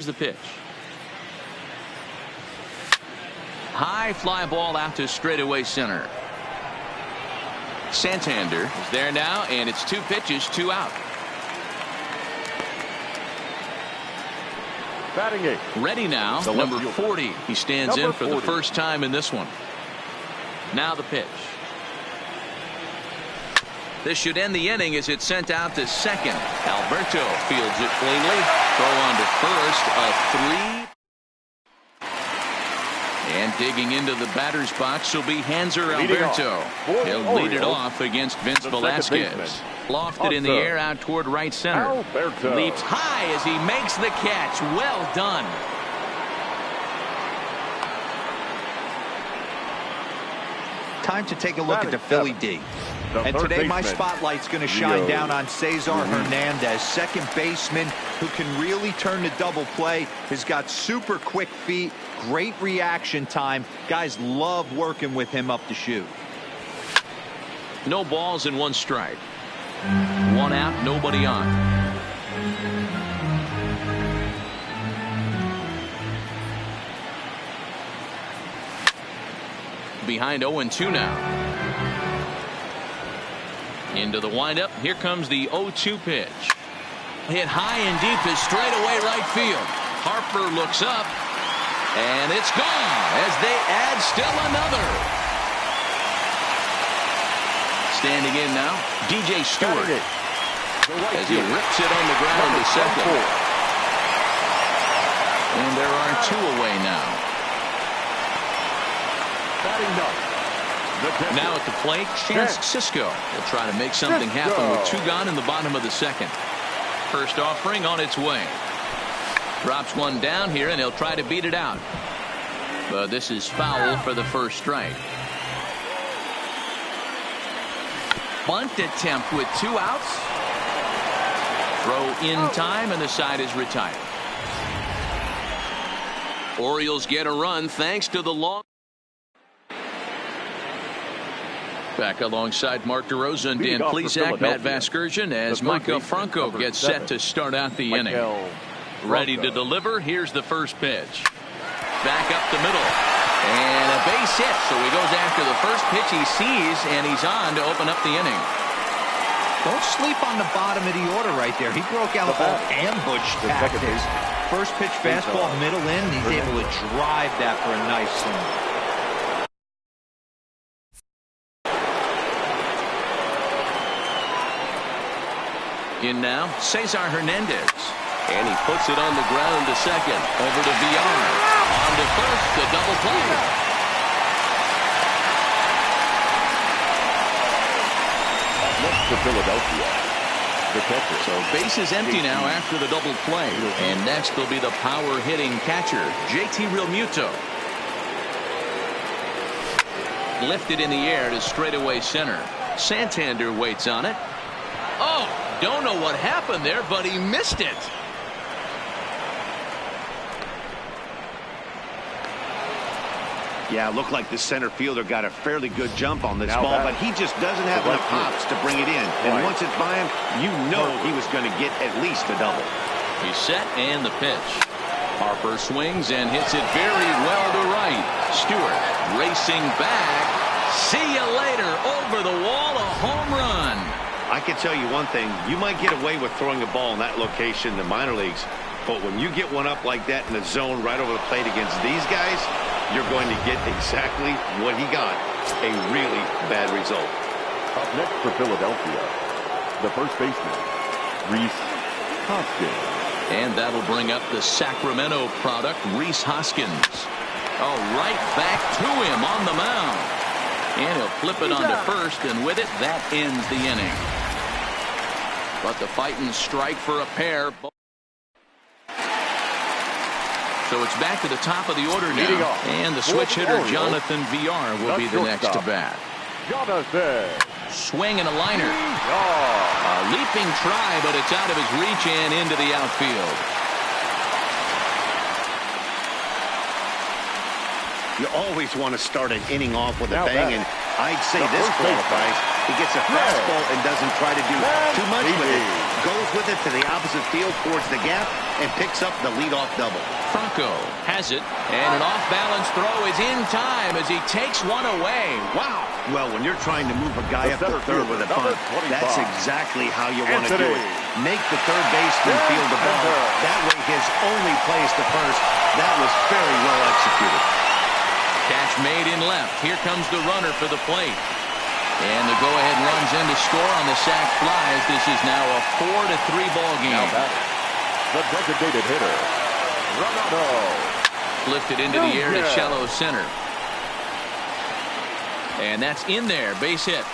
Here's the pitch. High fly ball out to straightaway center. Santander is there now, and it's 2 pitches, 2 out. Batting 8. Ready now, number 40. He stands in for the first time in this one. Now the pitch. This should end the inning as it's sent out to second. Alberto fields it cleanly. Throw on to first, a 3. And digging into the batter's box will be Hanser Alberto. He'll lead it off against Vince Velasquez. Lofted in the air out toward right center. Alberto leaps high as he makes the catch. Well done. Time to take a look at the Philly D. And today my spotlight's going to shine down on Cesar Hernandez, second baseman who can really turn the double play. Has got super quick feet, great reaction time. Guys love working with him up the chute. No balls and 1 strike. 1 out, nobody on. Behind 0-2 now. Into the windup. Here comes the 0-2 pitch. Hit high and deep to straightaway right field. Harper looks up, and it's gone as they add still another. Standing in now, DJ Stewart as he rips it on the ground to second. And there are 2 away now. Batting 9. Now at the plate, Chance Sisco will try to make something happen with 2 gone in the bottom of the second. First offering on its way. Drops 1 down here, and he'll try to beat it out. But this is foul for the first strike. Bunt attempt with 2 outs. Throw in time, and the side is retired. Orioles get a run thanks to the long. Back alongside Mark DeRosa and Dan Plesac, Matt Vasgersian, as Micah Franco gets set to start out the inning. Ready to deliver. Here's the first pitch. Back up the middle. And a base hit. So he goes after the first pitch he sees, and he's on to open up the inning. Don't sleep on the bottom of the order right there. He broke out all ambush tactics. First pitch fastball, middle in. He's able to drive that for a nice swing. In now, Cesar Hernandez. And he puts it on the ground to second. Over to VR. On to first, the double play. Next to Philadelphia, the catcher. So bases empty now after the double play. And next will be the power-hitting catcher, JT Realmuto. Lifted in the air to straightaway center. Santander waits on it. Oh! Don't know what happened there, but he missed it. Yeah, it looked like the center fielder got a fairly good jump on this ball, but he just doesn't have enough hops to bring it in. And once it's by him, you know he was going to get at least a double. He's set, and the pitch. Harper swings and hits it very well to right. Stewart racing back. See you later. Over the wall, a home run. I can tell you one thing. You might get away with throwing a ball in that location in the minor leagues, but when you get one up like that in the zone right over the plate against these guys, you're going to get exactly what he got, a really bad result. Up next for Philadelphia, the first baseman, Rhys Hoskins. And that'll bring up the Sacramento product, Rhys Hoskins. Oh, right back to him on the mound. And he'll flip it onto first, and with it, that ends the inning. But the fighting strike for a pair. So it's back to the top of the order now. And the switch hitter, Jonathan VR, will be the next to bat. Swing and a liner. A leaping try, but it's out of his reach and into the outfield. You always want to start an inning off with a bang, and I'd say this qualifies. He gets a fastball and doesn't try to do too much with it. goes with it to the opposite field towards the gap and picks up the leadoff double. Franco has it, and an off-balance throw is in time as he takes one away. Wow. Well, when you're trying to move a guy up to third with a bunt, that's exactly how you want to do it. Make the third baseman field the ball. That way his only play is to first. That was very well executed. Catch made in left. Here comes the runner for the plate. And the go-ahead runs in to score on the sac fly as this is now a 4-3 ball game. Now back, the designated hitter, Ronaldo. Lifted into the air to shallow center. And that's in there. Base hit.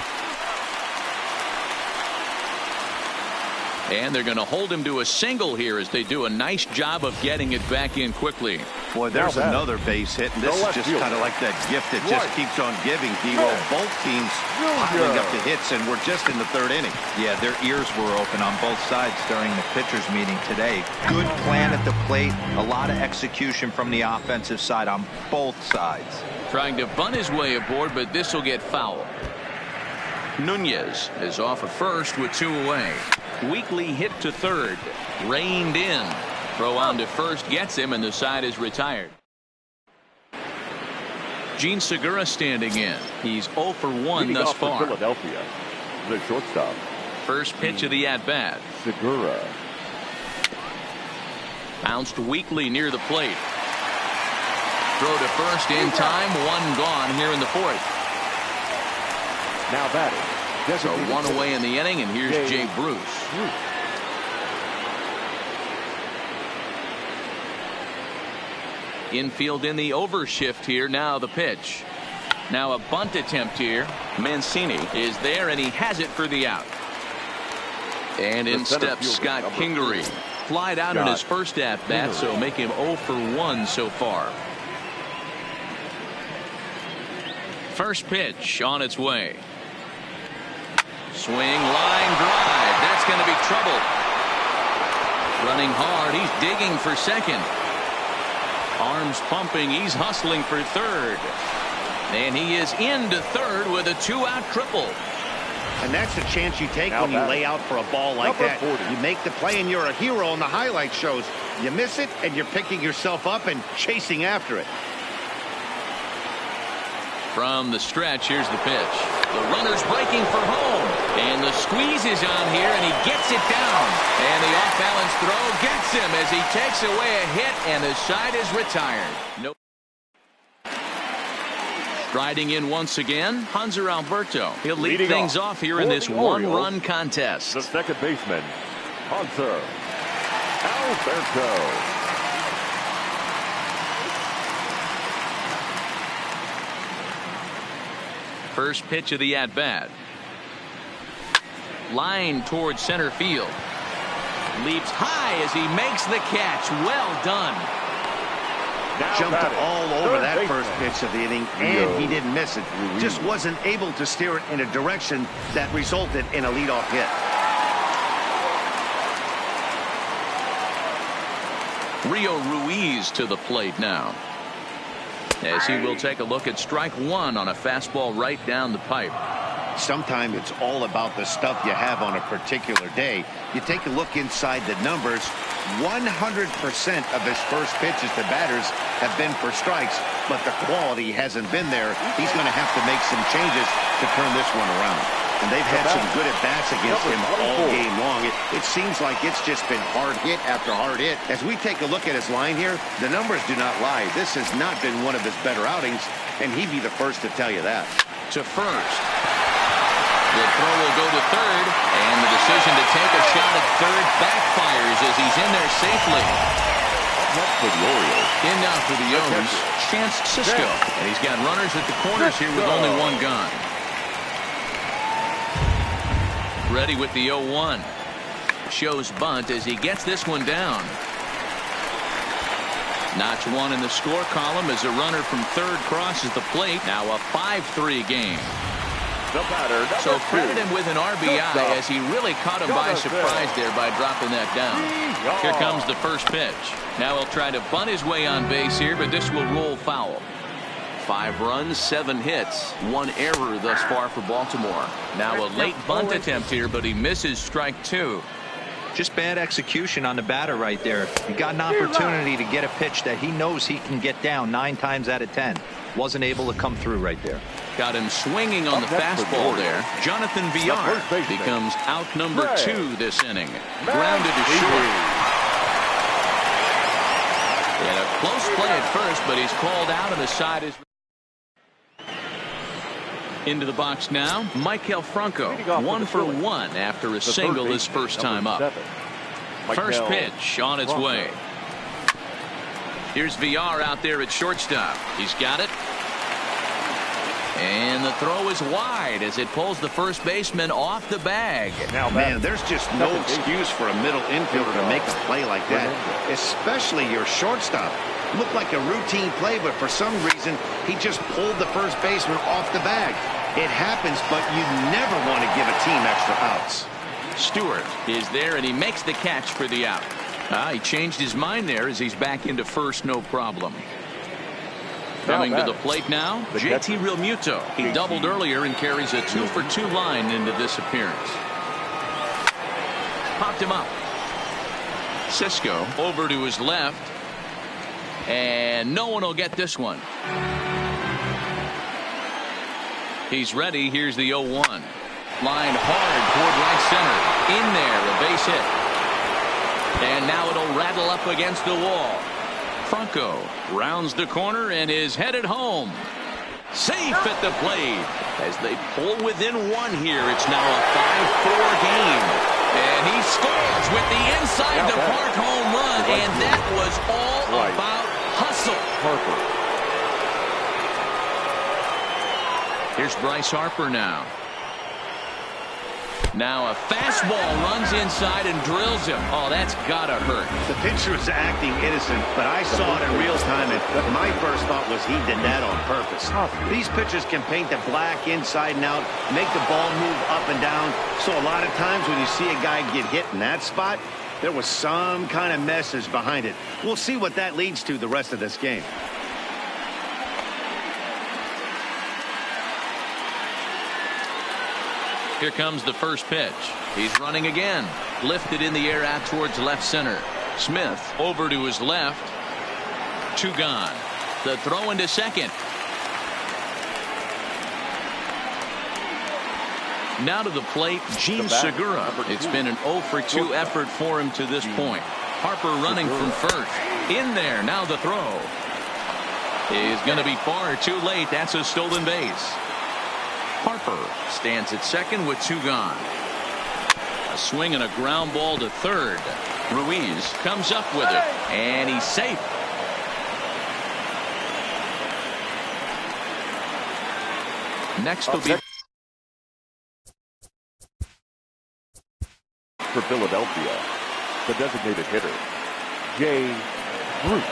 And they're going to hold him to a single here as they do a nice job of getting it back in quickly. Boy, there's another base hit, and this is just kind of like that gift that just keeps on giving, D-Roll. Both teams piling up the hits, and we're just in the third inning. Yeah, their ears were open on both sides during the pitchers meeting today. Good plan at the plate, a lot of execution from the offensive side on both sides. Trying to bunt his way aboard, but this will get foul. Nunez is off at first with 2 away. Weekly hit to third. Reined in. Throw on to first gets him, and the side is retired. Gene Segura standing in. He's 0 for 1 thus far. Philadelphia, the shortstop. First pitch of the at-bat. Segura. Bounced weakly near the plate. Throw to first in time. 1 gone here in the 4th. Now batting. So 1 away in the inning, and here's Jay Bruce. Infield in the overshift here. Now the pitch. Now a bunt attempt here. Mancini is there, and he has it for the out. And in steps Scott Kingery. Flied out in his first at-bat, so make him 0 for 1 so far. First pitch on its way. Swing, line drive. That's going to be trouble. Running hard. He's digging for second. Arms pumping. He's hustling for third. And he is into third with a 2-out triple. And that's the chance you take when you lay out for a ball like that. You make the play and you're a hero on the highlight shows. You miss it and you're picking yourself up and chasing after it. From the stretch, here's the pitch. The runner's breaking for home. And the squeeze is on here, and he gets it down. And the off-balance throw gets him as he takes away a hit, and the side is retired. Nope. Striding in once again, Hanser Alberto. He'll lead things off here in this one-run contest. The second baseman, Hanser Alberto. First pitch of the at-bat. Line towards center field. Leaps high as he makes the catch. Well done. Jumped all over that first pitch of the inning, and he didn't miss it. Just wasn't able to steer it in a direction that resulted in a leadoff hit. Rio Ruiz to the plate now, as he will take a look at strike 1 on a fastball right down the pipe. Sometimes it's all about the stuff you have on a particular day. You take a look inside the numbers. 100% of his first pitches to batters have been for strikes, but the quality hasn't been there. He's going to have to make some changes to turn this one around. And they've had some good at-bats against him all game long. It seems like it's just been hard hit after hard hit. As we take a look at his line here, the numbers do not lie. This has not been one of his better outings, and he'd be the first to tell you that. To first. The throw will go to third, and the decision to take a shot at third backfires as he's in there safely. Next for the Orioles. In now for the O's, Chance Sisco. And he's got runners at the corners here with only 1 gone. Ready with the 0-1. Shows bunt as he gets this one down. Notch 1 in the score column as a runner from third crosses the plate. Now a 5-3 game. So credit him with an RBI as he really caught him by surprise there by dropping that down. Here comes the first pitch. Now he'll try to bunt his way on base here, but this will roll foul. 5 runs, 7 hits, 1 error thus far for Baltimore. Now a late bunt attempt here, but he misses strike 2. Just bad execution on the batter right there. He got an opportunity to get a pitch that he knows he can get down 9 times out of 10. Wasn't able to come through right there. Got him swinging on the fastball there. Jonathan Villar becomes out number 2 this inning. Grounded to short. He had a close play at first, but he's called out and the side is into the box now. Michael Franco, 1 for 1 after a single his first time up. First pitch on its way. Here's Villar out there at shortstop. He's got it. And the throw is wide as it pulls the first baseman off the bag. Now, man, there's just no excuse for a middle infielder to make a play like that, especially your shortstop. Looked like a routine play, but for some reason, he just pulled the first baseman off the bag. It happens, but you never want to give a team extra outs. Stewart is there, and he makes the catch for the out. He changed his mind there as he's back into first, no problem. Coming to the plate now, JT Realmuto. He doubled earlier and carries a 2 for 2 line into this appearance. Popped him up. Cisco over to his left. And no one will get this one. He's ready. Here's the 0-1. Line hard toward right center. In there, a base hit. And now it'll rattle up against the wall. Franco rounds the corner and is headed home. Safe at the plate as they pull within 1 here. It's now a 5-4 game. And he scores with the inside the park home run. And that was all about hustle. Here's Bryce Harper now. Now a fastball runs inside and drills him. Oh, that's gotta hurt. The pitcher is acting innocent, but I saw it in real time, and my first thought was he did that on purpose. These pitchers can paint the black inside and out, make the ball move up and down. So a lot of times when you see a guy get hit in that spot, there was some kind of message behind it. We'll see what that leads to the rest of this game. Here comes the first pitch. He's running again. Lifted in the air out towards left center. Smith over to his left. 2 gone. The throw into second. Now to the plate, Gene Segura. It's been an 0 for 2 effort for him to this point. Harper running from first. In there. Now the throw is going to be far too late. That's a stolen base. Harper stands at second with 2 gone. A swing and a ground ball to third. Ruiz comes up with it, and he's safe. Next will be for Philadelphia, the designated hitter, Jay Bruce.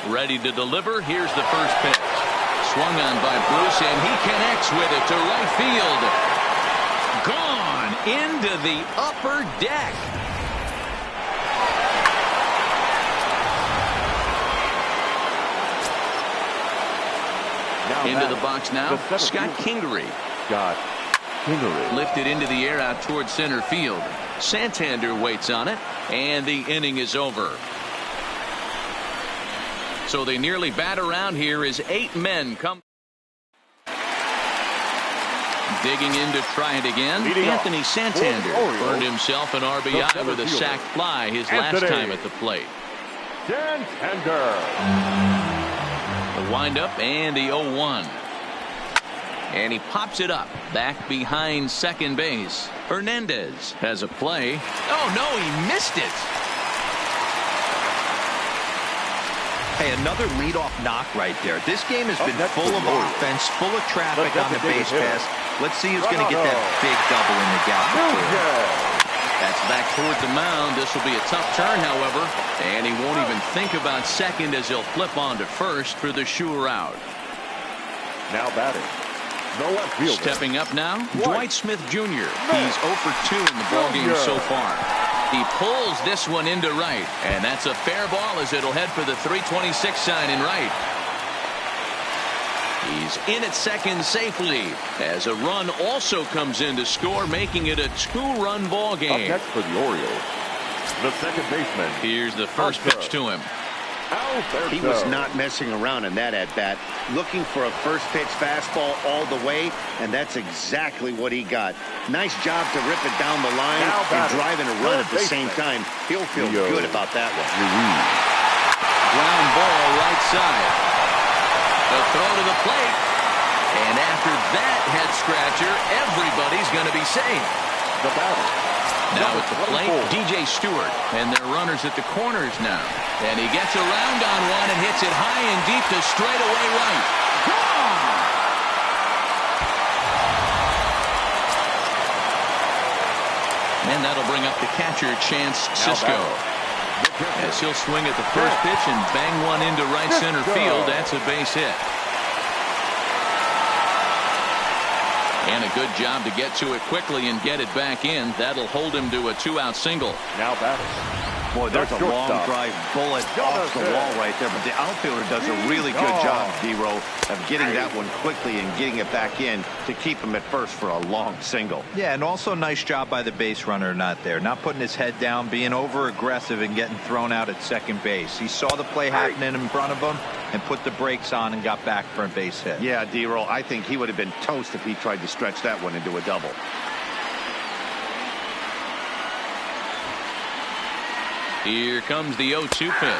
Ready to deliver. Here's the first pitch. Swung on by Bruce, and he connects with it to right field. Gone into the upper deck. Into the box now, Scott Kingery. Lifted into the air out towards center field. Santander waits on it, and the inning is over. So they nearly bat around here as 8 men come. Digging in to try it again. Anthony Santander earned himself an RBI with a sac fly his last time at the plate. Santander. The windup and the 0-1. And he pops it up back behind second base. Hernandez has a play. Oh, no, he missed it. Hey, another leadoff knock right there. This game has been full of offense, full of traffic on the base pass. Let's see who's going to get that big double in the gap. That's back toward the mound. This will be a tough turn, however. And he won't even think about second as he'll flip on to first for the sure out. Now batting. No left fielder. Stepping up now, Dwight Smith Jr. He's 0 for 2 in the ballgame so far. He pulls this one into right, and that's a fair ball as it'll head for the 326 sign in right. He's in at second safely as a run also comes in to score, making it a 2-run ball game. Up next for the Orioles, the second baseman. Here's the first pitch to him. He was not messing around in that at-bat, looking for a first-pitch fastball all the way, and that's exactly what he got. Nice job to rip it down the line and drive in a run at the same time. He'll feel good about that one. Ground ball right side. A throw to the plate. And after that head-scratcher, everybody's going to be safe. The batter. Now at the plate, DJ Stewart. And their runners at the corners now. And he gets around on one and hits it high and deep to straightaway right. And that'll bring up the catcher, Chance Sisco. As he'll swing at the first pitch and bang one into right center field. That's a base hit. And a good job to get to it quickly and get it back in. That'll hold him to a 2-out single. Now batting. Boy, there's a long drive bullet off the wall right there, but the outfielder does a really good job, D-Row, of getting that one quickly and getting it back in to keep him at first for a long single. Yeah, and also nice job by the base runner not putting his head down, being over-aggressive and getting thrown out at second base. He saw the play happening in front of him and put the brakes on and got back for a base hit. Yeah, D-Row, I think he would have been toast if he tried to stretch that one into a double. Here comes the 0-2 pitch.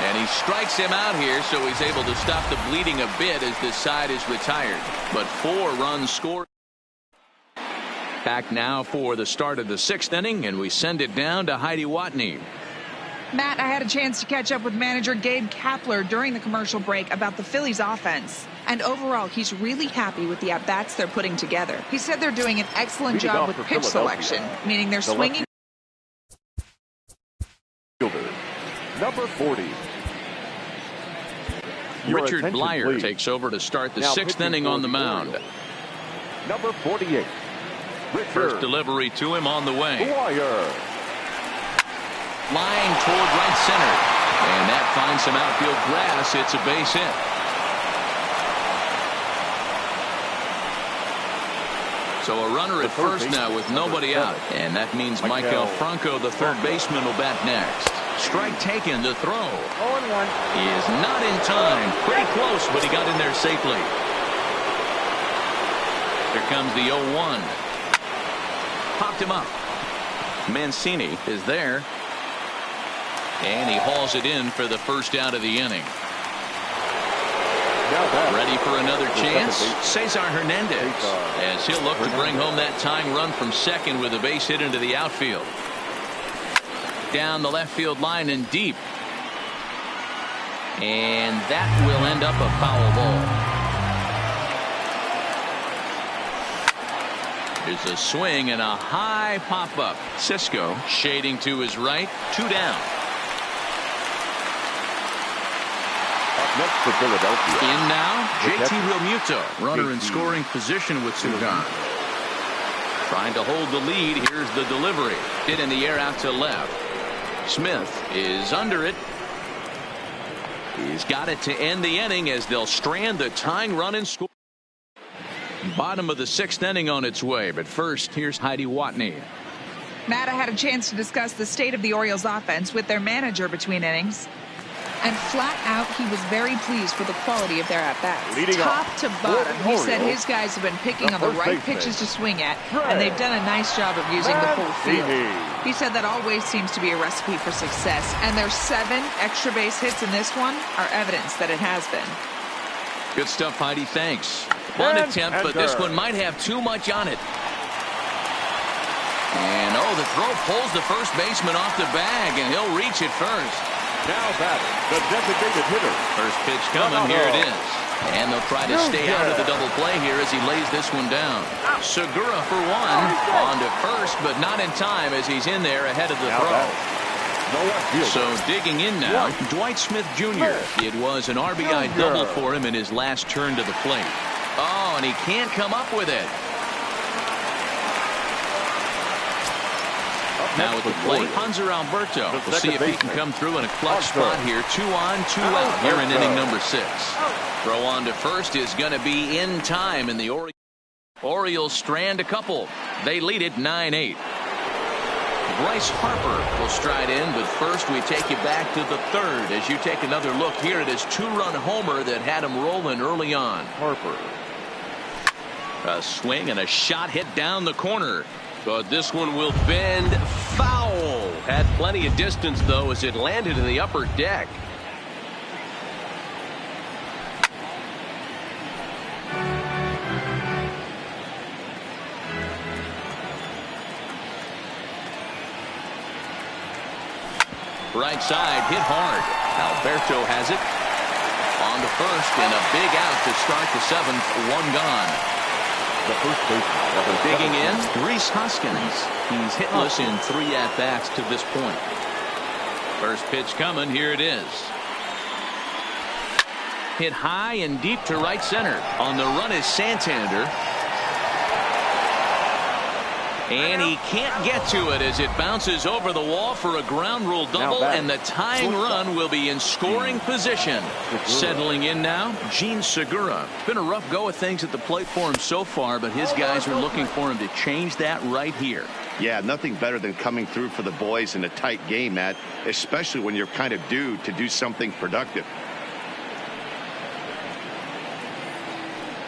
And he strikes him out here, so he's able to stop the bleeding a bit as this side is retired. But 4 runs scored. Back now for the start of the 6th inning, and we send it down to Heidi Watney. Matt, I had a chance to catch up with manager Gabe Kapler during the commercial break about the Phillies offense. And overall, he's really happy with the at-bats they're putting together. He said they're doing an excellent job with pitch selection, meaning they're swinging. Number 40. Richard Blyer takes over to start the 6th inning on the mound. Number 48. First delivery to him on the way. Blyer. Flying toward right center. And that finds some outfield grass. It's a base hit. So a runner at first now with nobody out. And that means Michael Franco, the third baseman, will bat next. Strike taken to throw. 0-1. He is not in time. Pretty close, but he got in there safely. Here comes the 0-1. Popped him up. Mancini is there. And he hauls it in for the first out of the inning. Ready for another chance? Cesar Hernandez. As he'll look to bring home that tying run from second with a base hit into the outfield. Down the left field line and deep. And that will end up a foul ball. Here's a swing and a high pop-up. Sisco shading to his right. 2 down. Up next for Philadelphia. In now, JT Realmuto. Runner in scoring position with 2 gone. Trying to hold the lead. Here's the delivery. Hit in the air out to left. Smith is under it. He's got it to end the inning as they'll strand the tying run and score. Bottom of the 6th inning on its way. But first, here's Heidi Watney. Matt, I had a chance to discuss the state of the Orioles offense with their manager between innings. And flat out, he was very pleased with the quality of their at-bats. Top to bottom, he said his guys have been picking on the right pitches to swing at, and they've done a nice job of using the full field. He said that always seems to be a recipe for success, and their 7 extra base hits in this one are evidence that it has been. Good stuff, Heidi. Thanks. One attempt, but this one might have too much on it. And, the throw pulls the first baseman off the bag, and he'll reach it first. Now batting, the designated hitter. First pitch coming. Here it is. And they'll try to stay out of the double play here as he lays this one down. Segura for 1. On to first, but not in time as he's in there ahead of the throw. So digging in now, Dwight Smith Jr. It was an RBI double for him in his last turn to the plate. Oh, and he can't come up with it. Up Now at the plate, Hunter Alberto. We'll see if he can come through in a clutch spot here. 2 on, 2 out here in inning number 6. Throw on to first is going to be in time, and the Orioles strand a couple. They lead it 9-8. Bryce Harper will stride in, but first we take you back to the 3rd as you take another look here at his 2-run homer that had him rolling early on. Harper. A swing and a shot hit down the corner. But this one will bend foul. Had plenty of distance, though, as it landed in the upper deck. Right side, hit hard. Alberto has it. On to first, and a big out to start the 7th. 1 gone. The first baseman. Digging in, Rhys Hoskins. He's hitless in 3 at-bats to this point. First pitch coming. Here it is. Hit high and deep to right center. On the run is Santander. And he can't get to it as it bounces over the wall for a ground rule double, and the tying run will be in scoring position. Settling in now, Gene Segura. It's been a rough go of things at the plate for him so far, but his guys are looking for him to change that right here. Yeah, nothing better than coming through for the boys in a tight game, Matt, especially when you're kind of due to do something productive.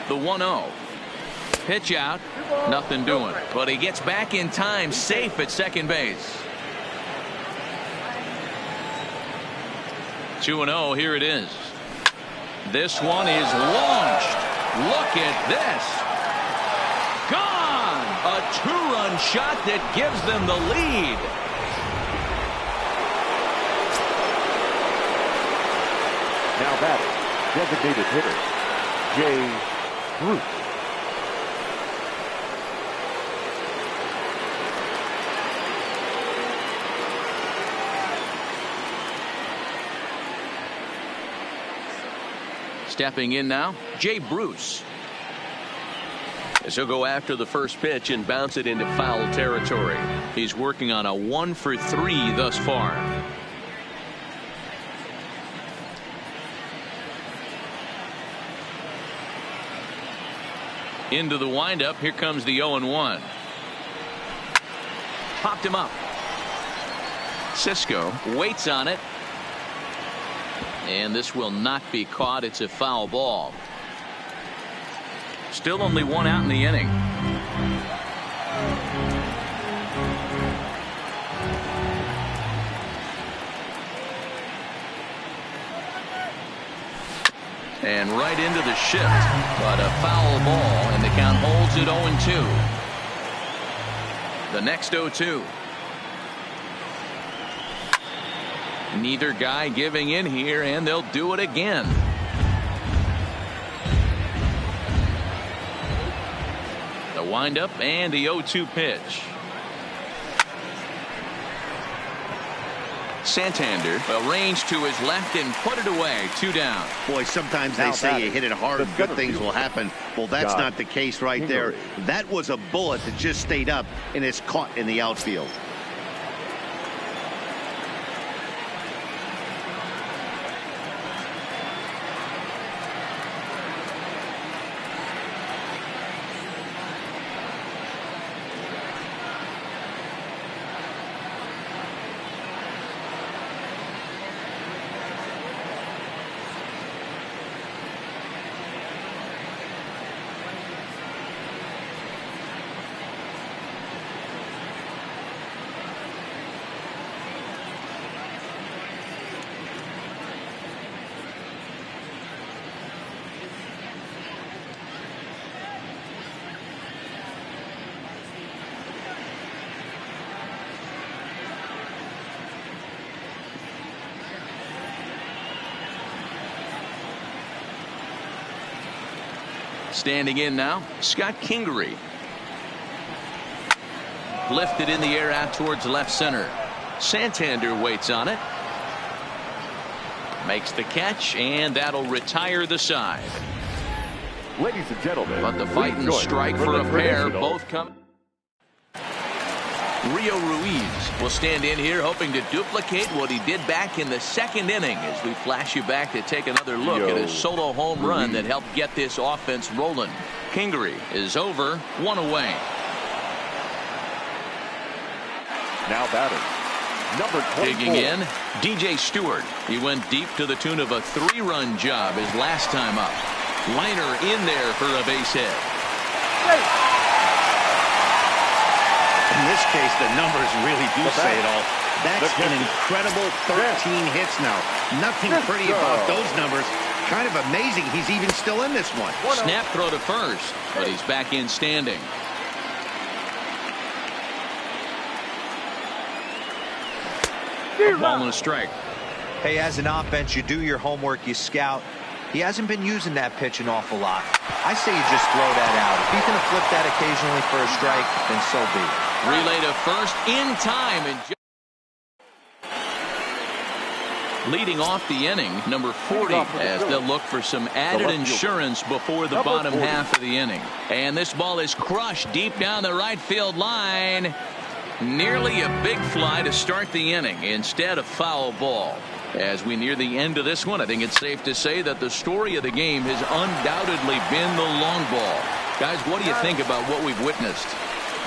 The 1-0. Pitch out, nothing doing, but he gets back in time, safe at second base. 2-0, here it is. This one is launched. Look at this. Gone! A 2-run shot that gives them the lead. Now batting, designated hitter, Jay Bruce. Stepping in now, Jay Bruce. As he'll go after the first pitch and bounce it into foul territory. He's working on a 1-for-3 thus far. Into the windup. Here comes the 0-1. Popped him up. Cisco waits on it. And this will not be caught. It's a foul ball. Still only 1 out in the inning. And right into the shift. But a foul ball, and the count holds it 0-2. The next 0-2. Neither guy giving in here, and they'll do it again. The windup and the 0-2 pitch. Santander will range to his left and put it away. 2 down. Boy, sometimes they say you hit it hard, good things will happen. Well, that's not the case right there. That was a bullet that just stayed up and is caught in the outfield. Standing in now, Scott Kingery. Lifted in the air out towards left center. Santander waits on it. Makes the catch, and that'll retire the side. Ladies and gentlemen, But the fight and strike for a pair both come. Rio Ruiz will stand in here hoping to duplicate what he did back in the second inning as we flash you back to take another look at his solo home run that helped get this offense rolling. Kingery is over, 1 away. Now batting, number 24. Digging in, DJ Stewart. He went deep to the tune of a 3-run job his last time up. Liner in there for a base hit. In this case, the numbers really do say it all. That's an incredible 13 hits now. Nothing pretty about those numbers. Kind of amazing he's even still in this one. Snap throw to first, but he's back in standing. A ball and a strike. Hey, as an offense, you do your homework, you scout. He hasn't been using that pitch an awful lot. I say you just throw that out. If he's going to flip that occasionally for a strike, then so be it. Relay to first in time. And leading off the inning, number 40, as they'll look for some added insurance before the bottom half of the inning. And this ball is crushed deep down the right field line. Nearly a big fly to start the inning instead of foul ball. As we near the end of this one, I think it's safe to say that the story of the game has undoubtedly been the long ball. Guys, what do you think about what we've witnessed?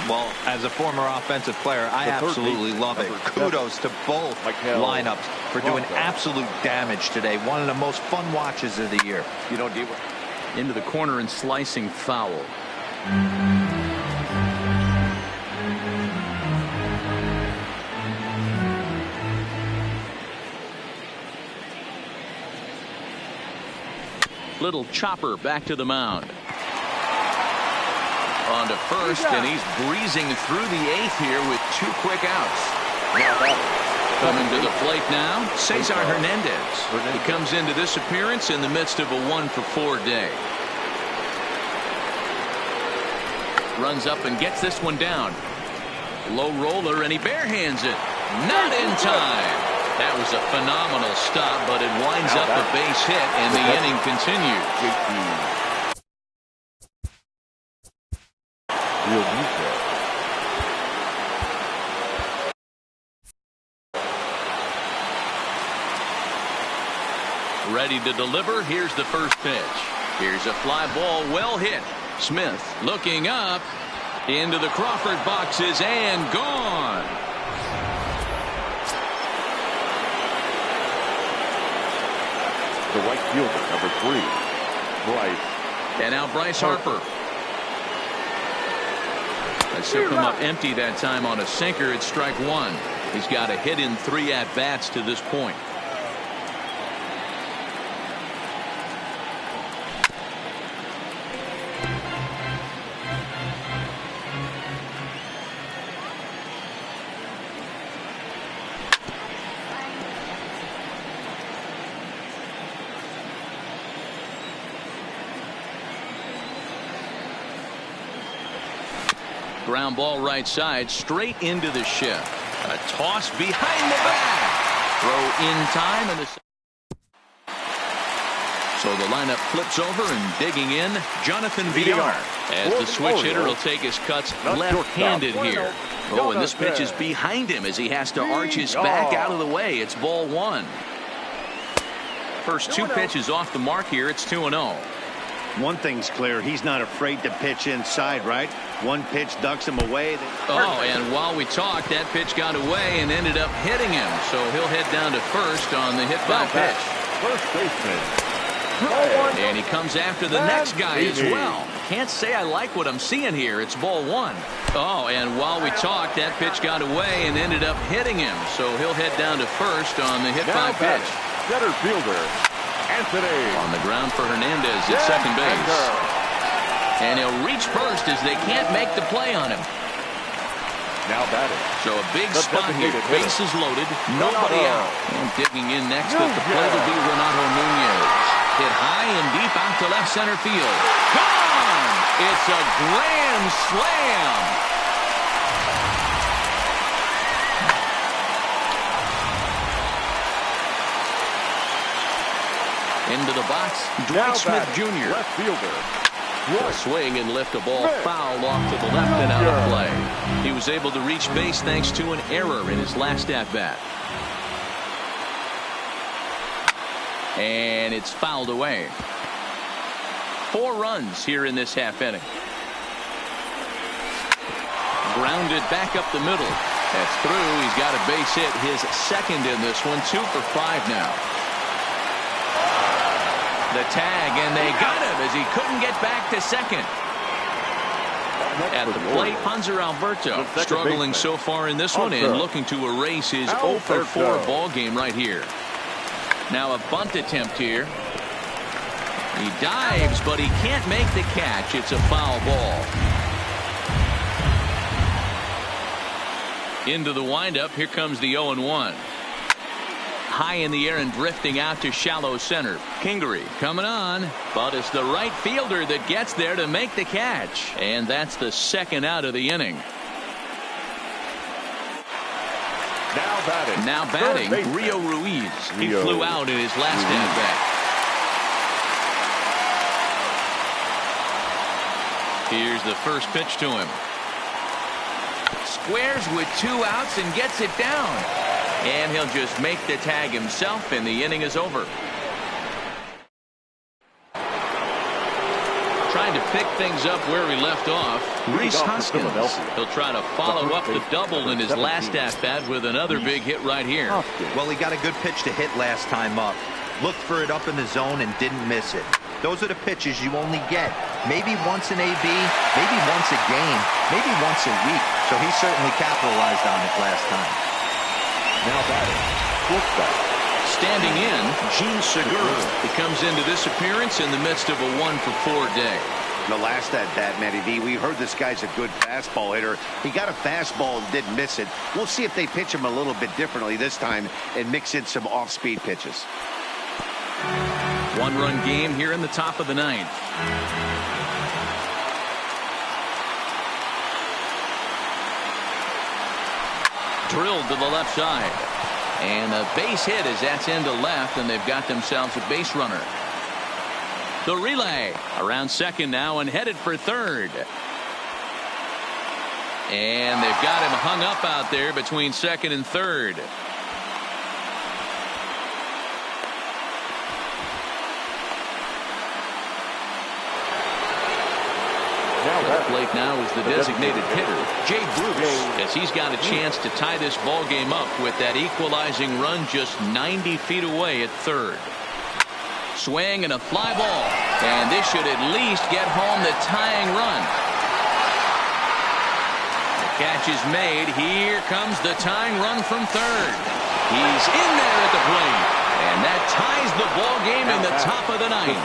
Well, as a former offensive player, I absolutely love it. Kudos to both lineups for doing absolute damage today. One of the most fun watches of the year. You don't deal with into the corner and slicing foul. Little chopper back to the mound. On to first, and he's breezing through the 8th here with 2 quick outs. Coming to the plate now, Cesar Hernandez. He comes into this appearance in the midst of a 1-for-4 day. Runs up and gets this one down. Low roller, and he barehands it. Not in time. That was a phenomenal stop, but it winds up a base hit, and the inning continues. Ready to deliver. Here's the first pitch. Here's a fly ball, well hit. Smith looking up into the Crawford boxes and gone. The right fielder, number 3, Bryce. And now Bryce Harper. That's he'll come up empty that time on a sinker at strike 1. He's got a hit in 3 at-bats to this point. Ground ball right side, straight into the shift. A toss behind the back. Throw in time, and so the lineup flips over, and digging in, Jonathan Villar. As the switch hitter will take his cuts left-handed here. Oh, and this pitch is behind him as he has to arch his back out of the way. It's ball 1. First 2 pitches off the mark here. It's 2-0. One thing's clear, he's not afraid to pitch inside, right? One pitch ducks him away. Oh, and while we talked, that pitch got away and ended up hitting him. So he'll head down to first on the hit by pitch. First baseman. And he comes after the next guy as well. Can't say I like what I'm seeing here. It's ball 1. Oh, and while we talked, that pitch got away and ended up hitting him. So he'll head down to first on the hit by pitch. Center fielder. On the ground for Hernandez at second base. And he'll reach first as they can't make the play on him. Now batting. So a big spot here. Bases loaded. Nobody out. And digging in next at the plate will be Renato Nunez. Hit high and deep out to left center field. Gone! It's a grand slam. Into the box, Dwight Smith Jr. Left fielder, He'll swing and lift a ball foul off to the left and out of play. He was able to reach base thanks to an error in his last at-bat. And it's fouled away. 4 runs here in this half inning. Grounded back up the middle. That's through. He's got a base hit, his second in this one. 2 for 5 now. The tag, and they got him as he couldn't get back to second. At the plate, Hanser Alberto struggling so far in this one and looking to erase his 0 for 4 ball game right here. Now a bunt attempt here. He dives, but he can't make the catch. It's a foul ball. Into the windup. Here comes the 0-1. High in the air and drifting out to shallow center. Kingery coming on, but it's the right fielder that gets there to make the catch. And that's the second out of the inning. Now batting Rio Ruiz. He flew out in his last at-bat. Here's the first pitch to him. Squares with 2 outs and gets it down. And he'll just make the tag himself, and the inning is over. Trying to pick things up where he left off. Rhys Hoskins. He'll try to follow up the double in his last at-bat with another big hit right here. Well, he got a good pitch to hit last time up. Looked for it up in the zone and didn't miss it. Those are the pitches you only get. Maybe once an AB, maybe once a game, maybe once a week. So he certainly capitalized on it last time. Now batting. Standing in, Gene Segura. He comes into this appearance in the midst of a 1 for 4 day. The last at-bat, Matty V, we heard this guy's a good fastball hitter. He got a fastball and didn't miss it. We'll see if they pitch him a little bit differently this time and mix in some off-speed pitches. 1-run game here in the top of the 9th. Drilled to the left side. And a base hit as that's into left, and they've got themselves a base runner. The relay around second now and headed for third. And they've got him hung up out there between second and third. At the plate now is the designated hitter, Jay Bruce, as he's got a chance to tie this ball game up with that equalizing run just 90 feet away at third. Swing and a fly ball, and this should at least get home the tying run. The catch is made. Here comes the tying run from third. He's in there at the plate, and that ties the ball game in the top of the 9th.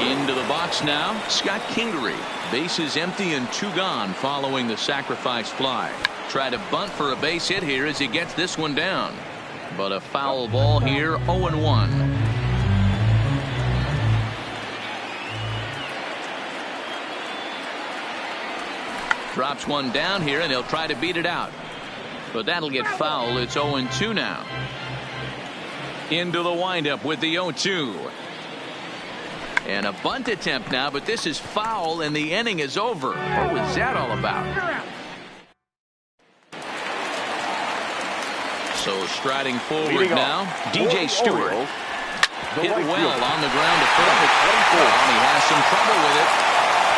Into the box now, Scott Kingery. Bases empty and 2 gone following the sacrifice fly. Try to bunt for a base hit here as he gets this one down. But a foul ball here, 0-1. Drops one down here, and he'll try to beat it out. But that'll get foul. It's 0-2 now. Into the windup with the 0-2. And a bunt attempt now, but this is foul, and the inning is over. What was that all about? So striding forward now, DJ Stewart. Hit well on the ground to first. And he has some trouble with it.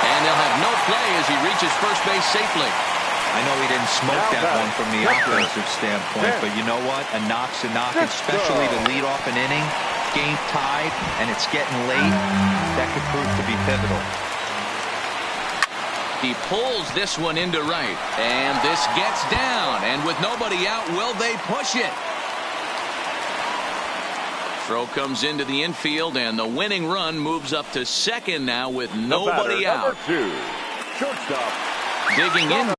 And they'll have no play as he reaches first base safely. I know he didn't smoke that one from the offensive standpoint, but you know what? A knock's a knock, especially to lead off an inning. Game tied, and it's getting late. That could prove to be pivotal. He pulls this one into right, and this gets down, and with nobody out, will they push it? Throw comes into the infield, and the winning run moves up to second now with nobody out. Shortstop. Digging in.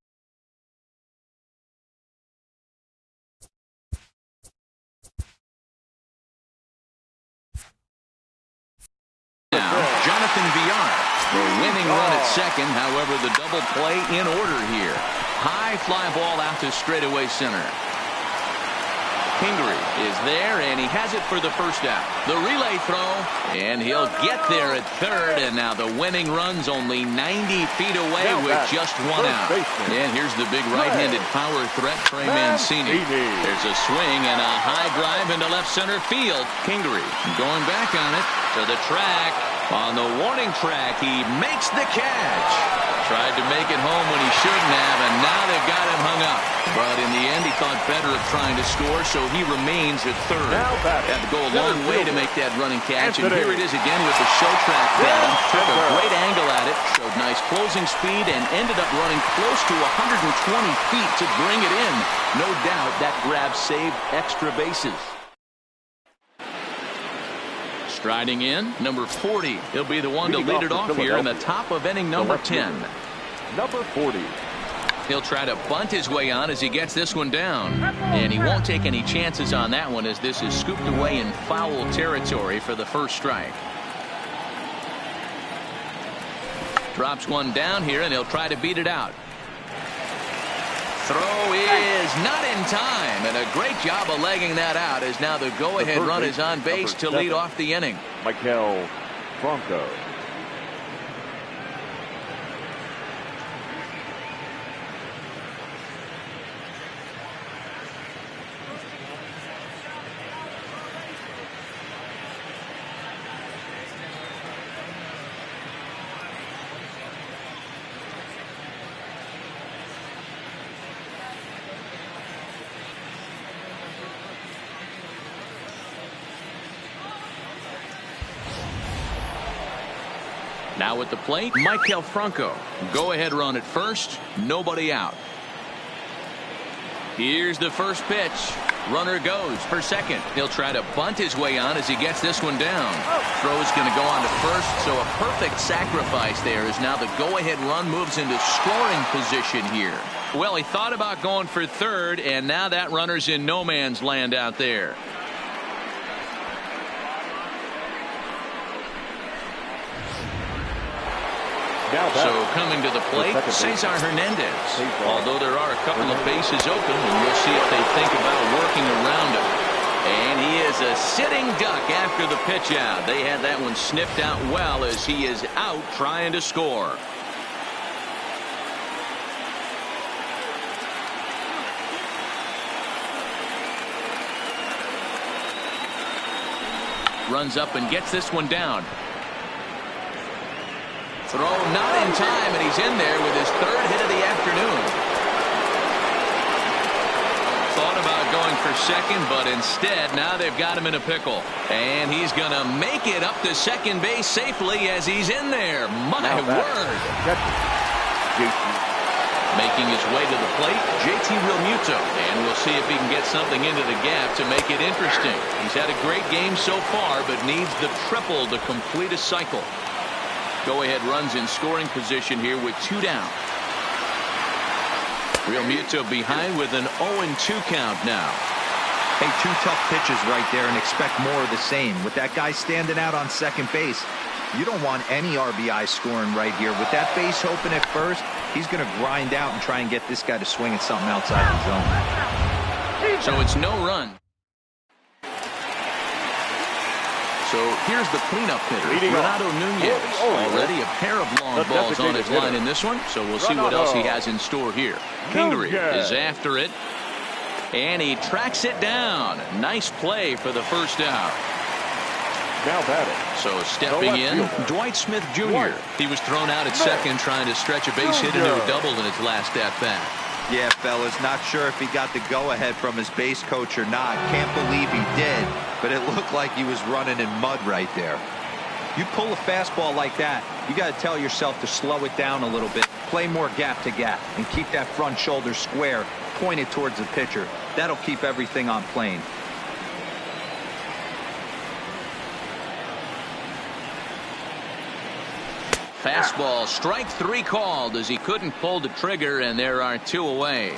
The winning run at second, however, the double play in order here. High fly ball out to straightaway center. Pingree is there, and he has it for the first out. The relay throw, and he'll get there at third, and now the winning run's only 90 feet away with just one out. And here's the big right-handed power threat, Trey Mancini. There's a swing and a high drive into left center field. Pingree going back on it to the track. On the warning track, he makes the catch. Tried to make it home when he shouldn't have, and now they've got him hung up. But in the end, he thought better of trying to score, so he remains at third. Had to go a long way to make that running catch, and here it is again with the show track down. Took a great angle at it, showed nice closing speed, and ended up running close to 120 feet to bring it in. No doubt that grab saved extra bases. Striding in, number 40. He'll be the one to lead it off here in the top of inning number 10. Number 40. He'll try to bunt his way on as he gets this one down. And he won't take any chances on that one as this is scooped away in foul territory for the first strike. Drops one down here, and he'll try to beat it out. Throw is not in time, and a great job of legging that out as now the go-ahead run is on base to lead off the inning. Maikel Franco. Now at the plate, Maikel Franco. Go-ahead run at first, nobody out. Here's the first pitch. Runner goes for second. He'll try to bunt his way on as he gets this one down. Throw's going to go on to first, so a perfect sacrifice there as now the go-ahead run moves into scoring position here. Well, he thought about going for third, and now that runner's in no man's land out there. So coming to the plate, Cesar Hernandez. Although there are a couple of bases open, and we'll see if they think about working around him. And he is a sitting duck after the pitch out. They had that one sniffed out well as he is out trying to score. Runs up and gets this one down. Throw not in time, and he's in there with his third hit of the afternoon. Thought about going for second, but instead now they've got him in a pickle. And he's going to make it up to second base safely as he's in there. My word. Making his way to the plate, JT Realmuto. And we'll see if he can get something into the gap to make it interesting. He's had a great game so far, but needs the triple to complete a cycle. Go-ahead runs in scoring position here with 2 down. Realmuto behind with an 0-2 count now. Hey, 2 tough pitches right there, and expect more of the same. With that guy standing out on second base, you don't want any RBI scoring right here. With that base open at first, he's going to grind out and try and get this guy to swing at something outside the zone. So it's no run. So here's the cleanup hitter, Renato Nunez. Already a pair of long balls on his line in this one, so we'll see what else he has in store here. Pingree is after it, and he tracks it down. Nice play for the first out. Now batting. So stepping in, Dwight Smith Jr. He was thrown out at second trying to stretch a base hit into a double in his last at-bat. Yeah, fellas, not sure if he got the go-ahead from his base coach or not. Can't believe he did, but it looked like he was running in mud right there. You pull a fastball like that, you got to tell yourself to slow it down a little bit, play more gap to gap, and keep that front shoulder square, pointed towards the pitcher. That'll keep everything on plane. Fastball, strike 3 called as he couldn't pull the trigger, and there are 2 away.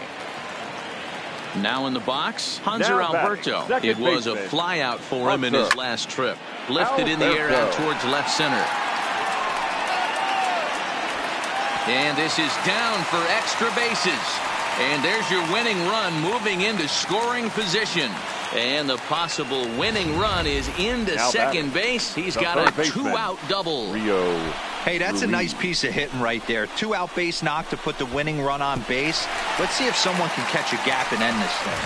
Now in the box, Hanser Alberto. It was a flyout for him in his last trip. Lifted in the air out towards left center. And this is down for extra bases. And there's your winning run moving into scoring position. And the possible winning run is into second base. He's got a 2-out double. Hey, that's a nice piece of hitting right there. 2-out base knock to put the winning run on base. Let's see if someone can catch a gap and end this thing.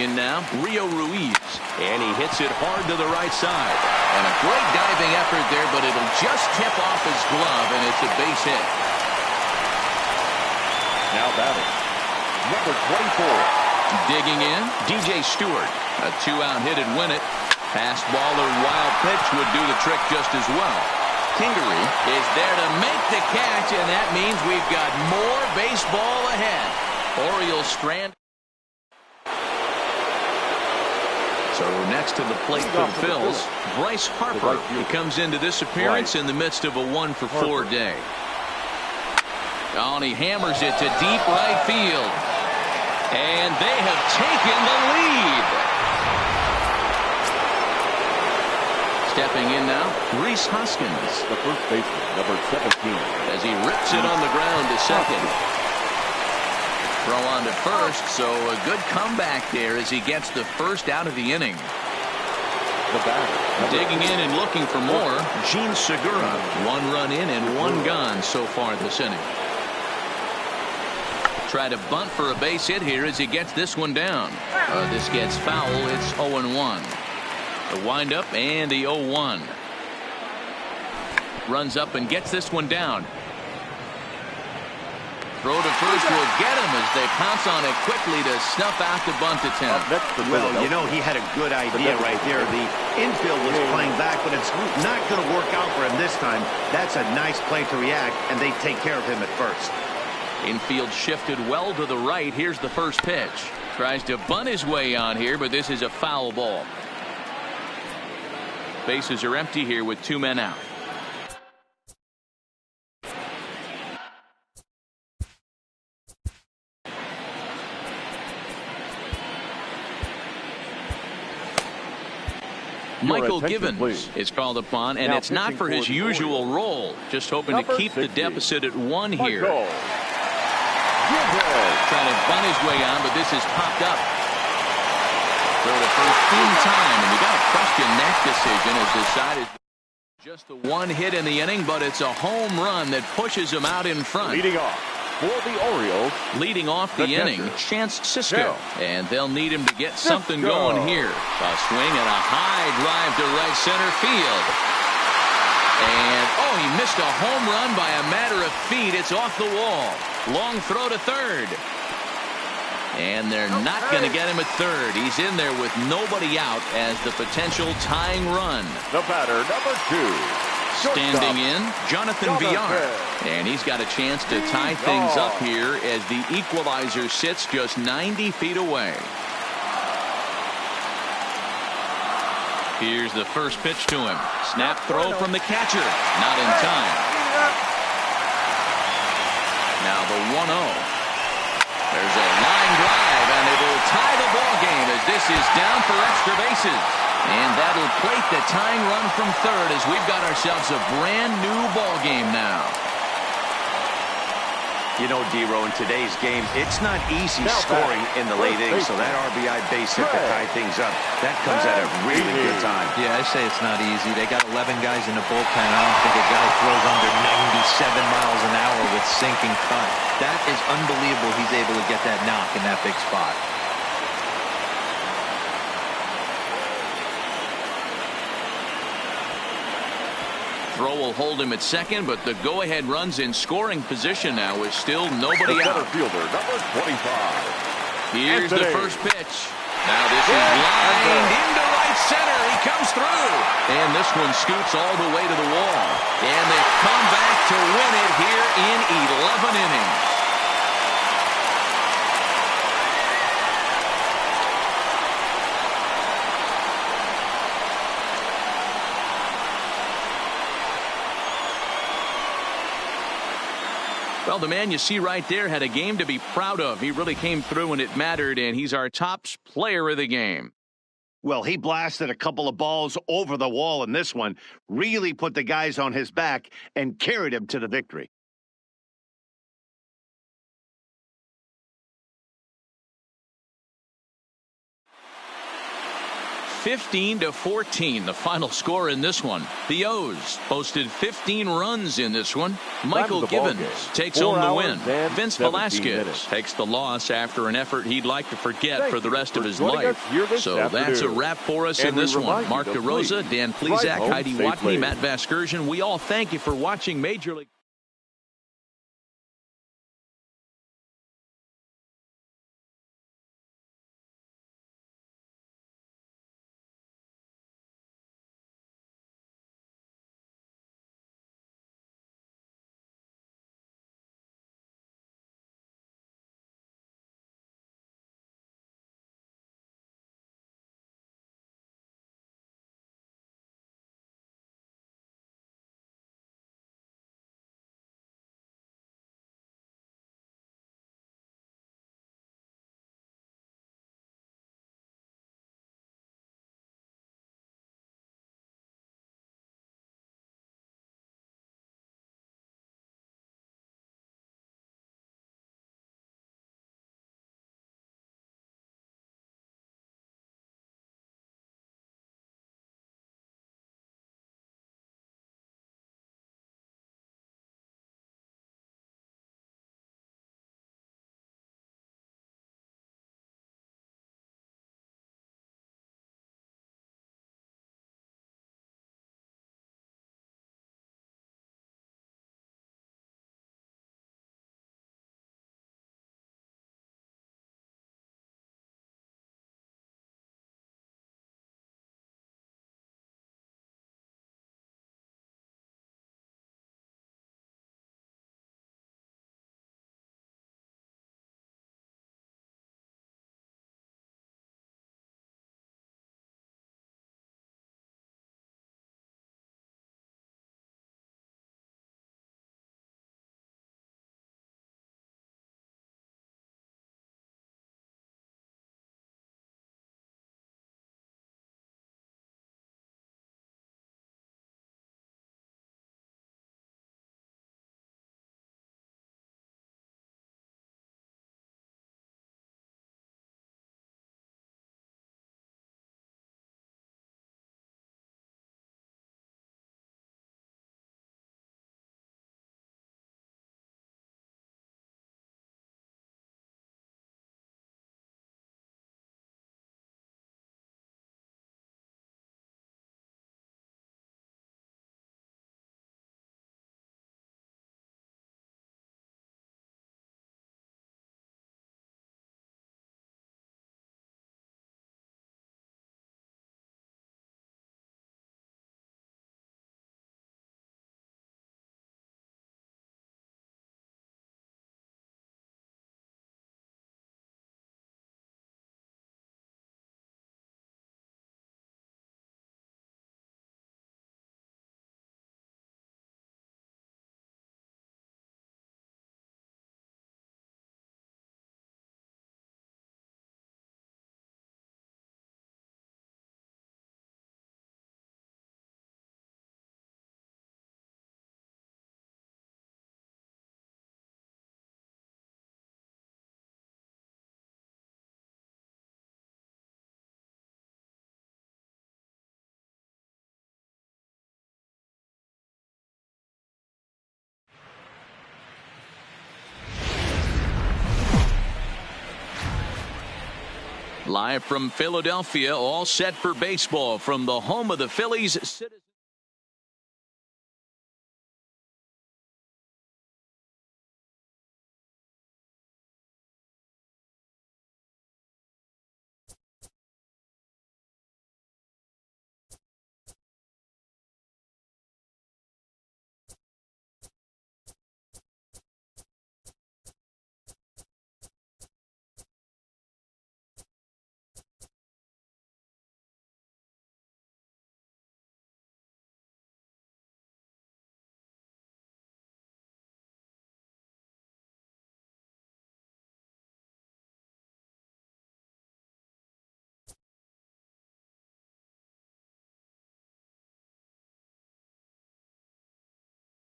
In now, Rio Ruiz. And he hits it hard to the right side. And a great diving effort there, but it'll just tip off his glove, and it's a base hit. Now batting, number 24. Digging in, DJ Stewart. A 2-out hit and win it. Fastball or wild pitch would do the trick just as well. Kingery is there to make the catch, and that means we've got more baseball ahead. Orioles strand. So next to the plate for the Phils, Bryce Harper. He comes into this appearance in the midst of a 1-for-4 day. Oh, and he hammers it to deep right field. And they have taken the lead. Stepping in now, Rhys Hoskins. The first baseman, number 17. As he rips it on the ground to second. Throw on to first, so a good comeback there as he gets the first out of the inning. The batter. Digging in and looking for more, Gene Segura. 1 run in and 1 gone so far this inning. Try to bunt for a base hit here as he gets this one down. This gets foul. It's 0-1. The windup and the 0-1. Runs up and gets this one down. Throw to first will get him as they pounce on it quickly to snuff out the bunt attempt. Well, you know, he had a good idea right there. The infield was playing back, but it's not going to work out for him this time. That's a nice play to react, and they take care of him at first. Infield shifted well to the right. Here's the first pitch. Tries to bunt his way on here, but this is a foul ball. Bases are empty here with 2 men out. Michael Givens is called upon, and it's not for his usual role. Just hoping to keep the deficit at 1 here. Trying to bunt his way on, but this is popped up. Throw to first in time, and you got to question that decision as decided. Just the 1 hit in the inning, but it's a home run that pushes him out in front. Leading off for the Orioles. Leading off the inning, Chance Sisco. And they'll need him to get something going here. A swing and a high drive to right center field. And, oh, he missed a home run by a matter of feet. It's off the wall. Long throw to third. And they're not going to get him at third. He's in there with nobody out as the potential tying run. The batter, number 2. Standing in, Jonathan Villar. And he's got a chance to tie things up here as the equalizer sits just 90 feet away. Here's the first pitch to him. Snap throw from the catcher. Not in time. Now the 1-0. There's a line drive, and it will tie the ball game as this is down for extra bases. And that'll plate the tying run from third as we've got ourselves a brand new ball game now. You know, D-Row, in today's game, it's not easy scoring in the late innings, so that RBI base hit to tie things up, that comes at a really good time. Yeah, I say it's not easy. They got 11 guys in the bullpen. I don't think a guy throws under 97 miles an hour with sinking cut. That is unbelievable he's able to get that knock in that big spot. Throw will hold him at second, but the go-ahead runs in scoring position now with still nobody out. Center fielder, number 25. Here's the first pitch. Now this is lined into right center. He comes through. And this one scoots all the way to the wall. And they come back to win it here in 11 innings. Well, the man you see right there had a game to be proud of. He really came through when it mattered, and he's our top player of the game. Well, he blasted a couple of balls over the wall in this one, really put the guys on his back and carried him to the victory. 15-14, the final score in this one. The O's posted 15 runs in this one. Michael Givens takes home the win. Vince Velasquez takes the loss after an effort he'd like to forget for the rest of his life. So that's a wrap for us in this one. Mark DeRosa, Dan Plesac, Heidi Watney, Matt Vasgersian. We all thank you for watching Major League. Live from Philadelphia, all set for baseball from the home of the Phillies.